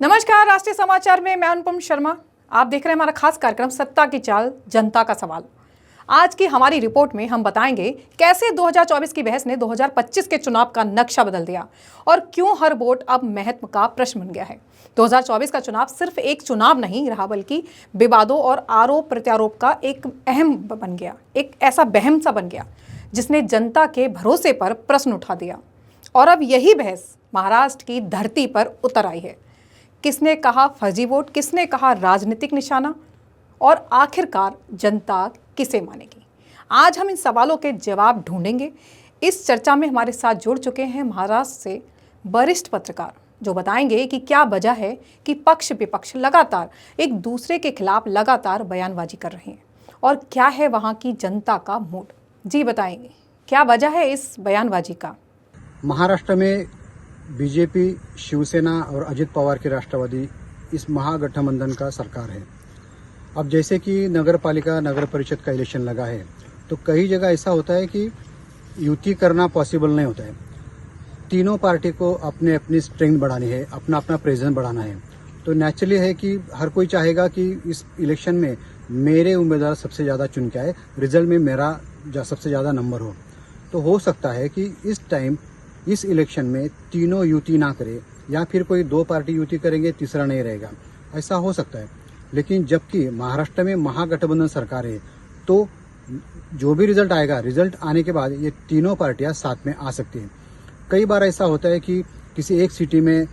नमस्कार, राष्ट्रीय समाचार में मैं अनुपम शर्मा। आप देख रहे हैं हमारा खास कार्यक्रम सत्ता की चाल, जनता का सवाल। आज की हमारी रिपोर्ट में हम बताएंगे कैसे 2024 की बहस ने 2025 के चुनाव का नक्शा बदल दिया और क्यों हर वोट अब महत्व का प्रश्न बन गया है। 2024 का चुनाव सिर्फ एक चुनाव नहीं रहा, बल्कि विवादों और आरोप प्रत्यारोप का एक अहम बन गया, एक ऐसा बहम सा बन गया जिसने जनता के भरोसे पर प्रश्न उठा दिया। और अब यही बहस महाराष्ट्र की धरती पर उतर आई है। किसने कहा फर्जी वोट, किसने कहा राजनीतिक निशाना, और आखिरकार जनता किसे मानेगी? आज हम इन सवालों के जवाब ढूंढेंगे। इस चर्चा में हमारे साथ जुड़ चुके हैं महाराष्ट्र से वरिष्ठ पत्रकार, जो बताएंगे कि क्या वजह है कि पक्ष विपक्ष लगातार एक दूसरे के खिलाफ लगातार बयानबाजी कर रहे हैं और क्या है वहाँ की जनता का मूड। जी बताएंगे, क्या वजह है इस बयानबाजी का? महाराष्ट्र में बीजेपी, शिवसेना और अजित पवार की राष्ट्रवादी इस महागठबंधन का सरकार है। अब जैसे कि नगर पालिका, नगर परिषद का इलेक्शन लगा है, तो कई जगह ऐसा होता है कि युति करना पॉसिबल नहीं होता है। तीनों पार्टी को अपने अपनी स्ट्रेंथ बढ़ानी है, अपना अपना प्रेजेंस बढ़ाना है। तो नेचुरली है कि हर कोई चाहेगा कि इस इलेक्शन में मेरे उम्मीदवार सबसे ज़्यादा चुन के आए, रिजल्ट में मेरा सबसे ज़्यादा नंबर हो। तो हो सकता है कि इस टाइम इस इलेक्शन में तीनों युति ना करे, या फिर कोई दो पार्टी युति करेंगे, तीसरा नहीं रहेगा, ऐसा हो सकता है। लेकिन जबकि महाराष्ट्र में महागठबंधन सरकार है, तो जो भी रिजल्ट आएगा, रिजल्ट आने के बाद ये तीनों पार्टियां साथ में आ सकती हैं। कई बार ऐसा होता है कि किसी एक सिटी में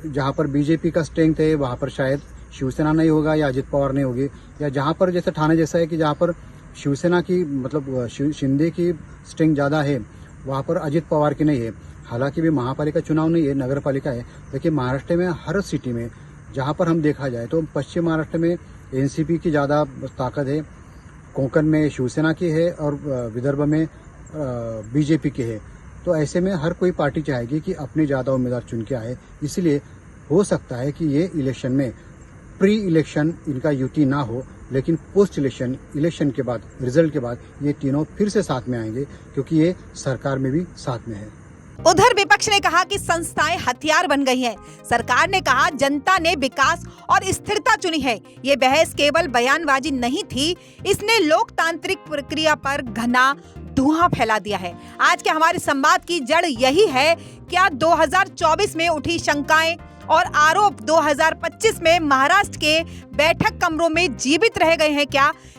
जहां पर बीजेपी का स्ट्रेंथ है, वहां पर शायद शिवसेना नहीं होगा या अजित पवार नहीं होगी, या जहां पर जैसे ठाणे जैसा है कि जहां पर शिवसेना की मतलब शिंदे की स्ट्रेंथ ज़्यादा है, वहां पर अजित पवार की नहीं है। हालांकि भी महापालिका चुनाव नहीं है, नगर पालिका है। लेकिन महाराष्ट्र में हर सिटी में जहां पर हम देखा जाए तो पश्चिम महाराष्ट्र में एनसीपी की ज़्यादा ताकत है, कोंकण में शिवसेना की है और विदर्भ में बीजेपी की है। तो ऐसे में हर कोई पार्टी चाहेगी कि अपने ज़्यादा उम्मीदवार चुन के आए। इसलिए हो सकता है कि ये इलेक्शन में प्री इलेक्शन इनका युति ना हो, लेकिन पोस्ट इलेक्शन के बाद, रिजल्ट के बाद ये तीनों फिर से साथ में आएंगे, क्योंकि ये सरकार में भी साथ में है। उधर विपक्ष ने कहा कि संस्थाएं हथियार बन गई हैं। सरकार ने कहा जनता ने विकास और स्थिरता चुनी है। ये बहस केवल बयानबाजी नहीं थी, इसने लोकतांत्रिक प्रक्रिया पर घना धुआं फैला दिया है। आज के हमारे संवाद की जड़ यही है। क्या 2024 में उठी शंकाएं और आरोप 2025 में महाराष्ट्र के बैठक कमरों में जीवित रह गए हैं?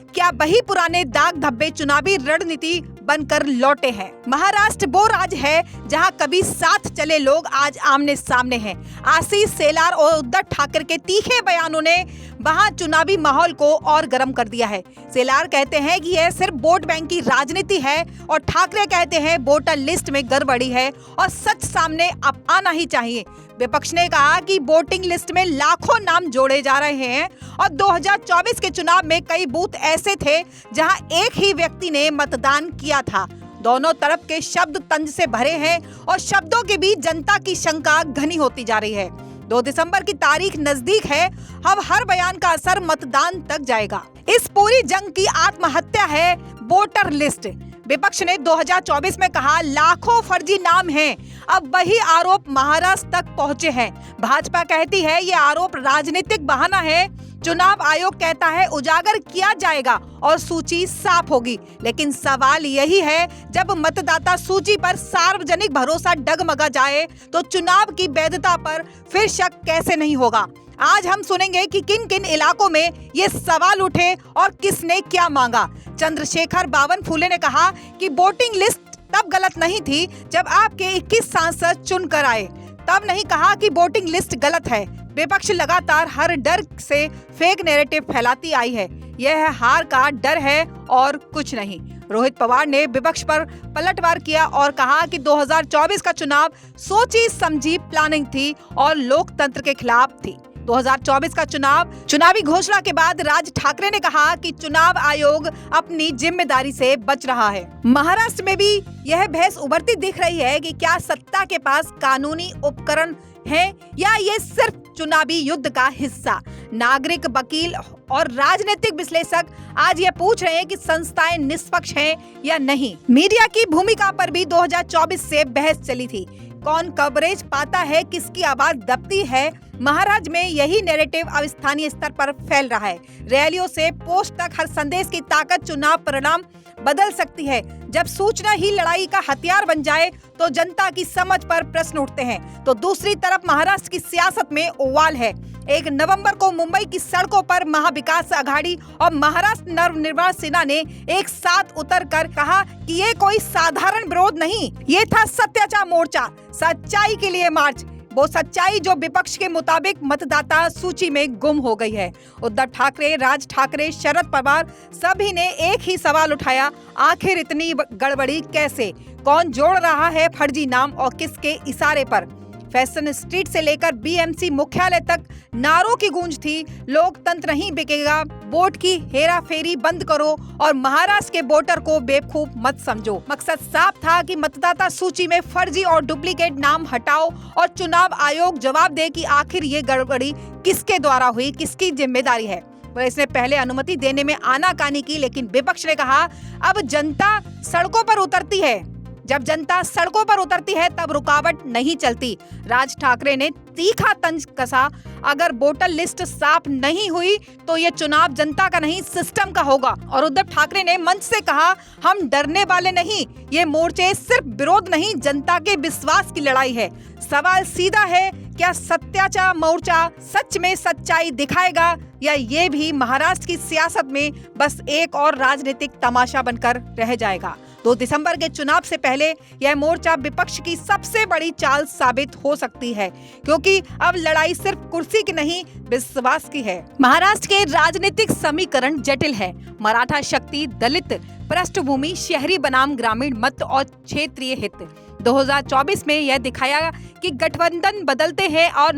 क्या वही पुराने दाग धब्बे चुनावी रणनीति बनकर लौटे हैं? महाराष्ट्र वो राज्य है जहां कभी साथ चले लोग आज आमने सामने हैं। आशीष शेलार और उद्धव ठाकरे के तीखे बयानों ने वहां चुनावी माहौल को और गर्म कर दिया है। शेलार कहते हैं कि यह सिर्फ वोट बैंक की राजनीति है और ठाकरे कहते हैं वोटर लिस्ट में गड़बड़ी है और सच सामने अब आना ही चाहिए। विपक्ष ने कहा कि वोटिंग लिस्ट में लाखों नाम जोड़े जा रहे हैं और 2024 के चुनाव में कई बूथ ऐसे थे जहां एक ही व्यक्ति ने मतदान किया था। दोनों तरफ के शब्द तंज से भरे हैं और शब्दों के बीच जनता की शंका घनी होती जा रही है। 2 दिसंबर की तारीख नजदीक है। अब हर बयान का असर मतदान तक जाएगा। इस पूरी जंग की आत्महत्या है वोटर लिस्ट। विपक्ष ने 2024 में कहा लाखों फर्जी नाम हैं। अब वही आरोप महाराष्ट्र तक पहुंचे हैं। भाजपा कहती है ये आरोप राजनीतिक बहाना है। चुनाव आयोग कहता है उजागर किया जाएगा और सूची साफ होगी। लेकिन सवाल यही है, जब मतदाता सूची पर सार्वजनिक भरोसा डगमगा जाए तो चुनाव की वैधता पर फिर शक कैसे नहीं होगा? आज हम सुनेंगे कि किन किन इलाकों में ये सवाल उठे और किसने क्या मांगा। चंद्रशेखर बावनफुले ने कहा कि वोटिंग लिस्ट तब गलत नहीं थी जब आपके 21 सांसद चुनकर आए, तब नहीं कहा कि वोटिंग लिस्ट गलत है। विपक्ष लगातार हर डर से फेक नैरेटिव फैलाती आई है। यह हार का डर है और कुछ नहीं। रोहित पवार ने विपक्ष पर पलटवार किया और कहा कि 2024 का चुनाव सोची समझी प्लानिंग थी और लोकतंत्र के खिलाफ थी। 2024 का चुनावी घोषणा के बाद राज ठाकरे ने कहा कि चुनाव आयोग अपनी जिम्मेदारी से बच रहा है। महाराष्ट्र में भी यह बहस उभरती दिख रही है कि क्या सत्ता के पास कानूनी उपकरण है या ये सिर्फ चुनावी युद्ध का हिस्सा। नागरिक, वकील और राजनीतिक विश्लेषक आज ये पूछ रहे हैं कि संस्थाएं निष्पक्ष हैं या नहीं। मीडिया की भूमिका पर भी 2024 से बहस चली थी। कौन कवरेज पाता है, किसकी आवाज दबती है, महाराज में यही नैरेटिव अब स्थानीय स्तर पर फैल रहा है। रैलियों से पोस्ट तक हर संदेश की ताकत चुनाव परिणाम बदल सकती है। जब सूचना ही लड़ाई का हथियार बन जाए तो जनता की समझ पर प्रश्न उठते हैं। तो दूसरी तरफ महाराष्ट्र की सियासत में उवाल है। 1 नवंबर को मुंबई की सड़कों पर महाविकास आघाड़ी और महाराष्ट्र नवनिर्माण सेना ने एक साथ उतरकर कहा कि ये कोई साधारण विरोध नहीं, ये था सत्याचा मोर्चा, सच्चाई के लिए मार्च। वो सच्चाई जो विपक्ष के मुताबिक मतदाता सूची में गुम हो गई है। उद्धव ठाकरे, राज ठाकरे, शरद पवार सभी ने एक ही सवाल उठाया, आखिर इतनी गड़बड़ी कैसे? कौन जोड़ रहा है फर्जी नाम और किसके इशारे पर? फैशन स्ट्रीट से लेकर बीएमसी मुख्यालय तक नारों की गूंज थी, लोकतंत्र नहीं बिकेगा, वोट की हेराफेरी बंद करो और महाराष्ट्र के वोटर को बेवकूफ मत समझो। मकसद साफ था कि मतदाता सूची में फर्जी और डुप्लीकेट नाम हटाओ और चुनाव आयोग जवाब दे कि आखिर ये गड़बड़ी किसके द्वारा हुई, किसकी जिम्मेदारी है। पुलिस ने पहले अनुमति देने में आनाकानी की, लेकिन विपक्ष ने कहा अब जनता सड़कों पर उतरती है, जब जनता सड़कों पर उतरती है तब रुकावट नहीं चलती। राज ठाकरे ने तीखा तंज कसा, अगर वोटर लिस्ट साफ नहीं हुई तो ये चुनाव जनता का नहीं सिस्टम का होगा। और उद्धव ठाकरे ने मंच से कहा, हम डरने वाले नहीं, ये मोर्चे सिर्फ विरोध नहीं, जनता के विश्वास की लड़ाई है। सवाल सीधा है, क्या सत्याचा मोर्चा सच में सच्चाई दिखाएगा या ये भी महाराष्ट्र की सियासत में बस एक और राजनीतिक तमाशा बनकर रह जाएगा? 2 दिसंबर के चुनाव से पहले यह मोर्चा विपक्ष की सबसे बड़ी चाल साबित हो सकती है, क्योंकि अब लड़ाई सिर्फ कुर्सी की नहीं, विश्वास की है। महाराष्ट्र के राजनीतिक समीकरण जटिल है। मराठा शक्ति, दलित पृष्ठभूमि, शहरी बनाम ग्रामीण मत और क्षेत्रीय हित। 2024 में यह दिखाया कि गठबंधन बदलते हैं और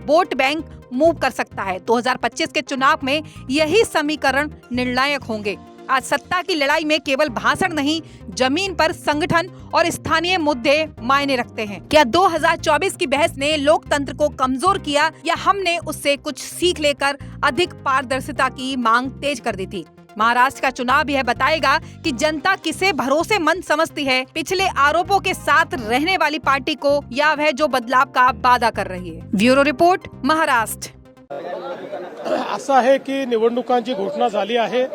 वोट बैंक मूव कर सकता है। 2025 के चुनाव में यही समीकरण निर्णायक होंगे। आज सत्ता की लड़ाई में केवल भाषण नहीं, जमीन पर संगठन और स्थानीय मुद्दे मायने रखते हैं। क्या 2024 की बहस ने लोकतंत्र को कमजोर किया या हमने उससे कुछ सीख लेकर अधिक पारदर्शिता की मांग तेज कर दी थी? महाराष्ट्र का चुनाव यह बताएगा कि जनता किसे भरोसेमंद समझती है, पिछले आरोपों के साथ रहने वाली पार्टी को या वह जो बदलाव का वादा कर रही है। Bureau report, Maharashtra. असं आहे की निवडणुकांची घोषणा झाली आहे,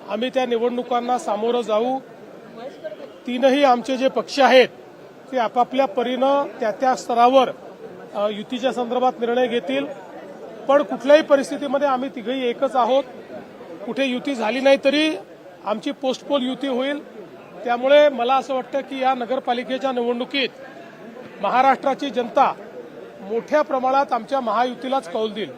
आम्ही त्या निवडणुकांना सामोरं जाऊ। तीनही आमचे जे पक्ष आहेत ते आपापल्या परीनं त्या स्तरावर युतीच्या संदर्भात निर्णय घेतील, पण कुठल्याही परिस्थितीमध्ये आम्ही तिघही एकच आहोत। कुठे युती झाली नाही तरी आमची पोस्टपोल युती होईल। त्यामुळे मला असं वाटतं की या नगरपालिकेच्या निवडणुकीत महाराष्ट्राची जनता मोठ्या प्रमाणात आमच्या महायुतीलाच कौल देईल।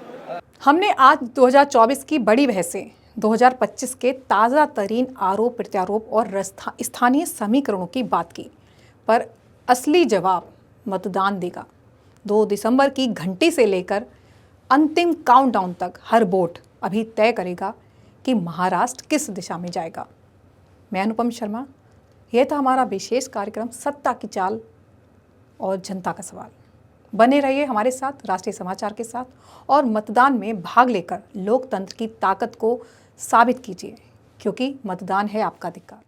हमने आज 2024 की बड़ी बहसें, 2025 के ताज़ा तरीन आरोप प्रत्यारोप और स्थानीय समीकरणों की बात की, पर असली जवाब मतदान देगा। 2 दिसंबर की घंटी से लेकर अंतिम काउंटडाउन तक हर वोट अभी तय करेगा कि महाराष्ट्र किस दिशा में जाएगा। मैं अनुपम शर्मा, यह था हमारा विशेष कार्यक्रम सत्ता की चाल और जनता का सवाल। बने रहिए हमारे साथ, राष्ट्रीय समाचार के साथ, और मतदान में भाग लेकर लोकतंत्र की ताकत को साबित कीजिए, क्योंकि मतदान है आपका अधिकार।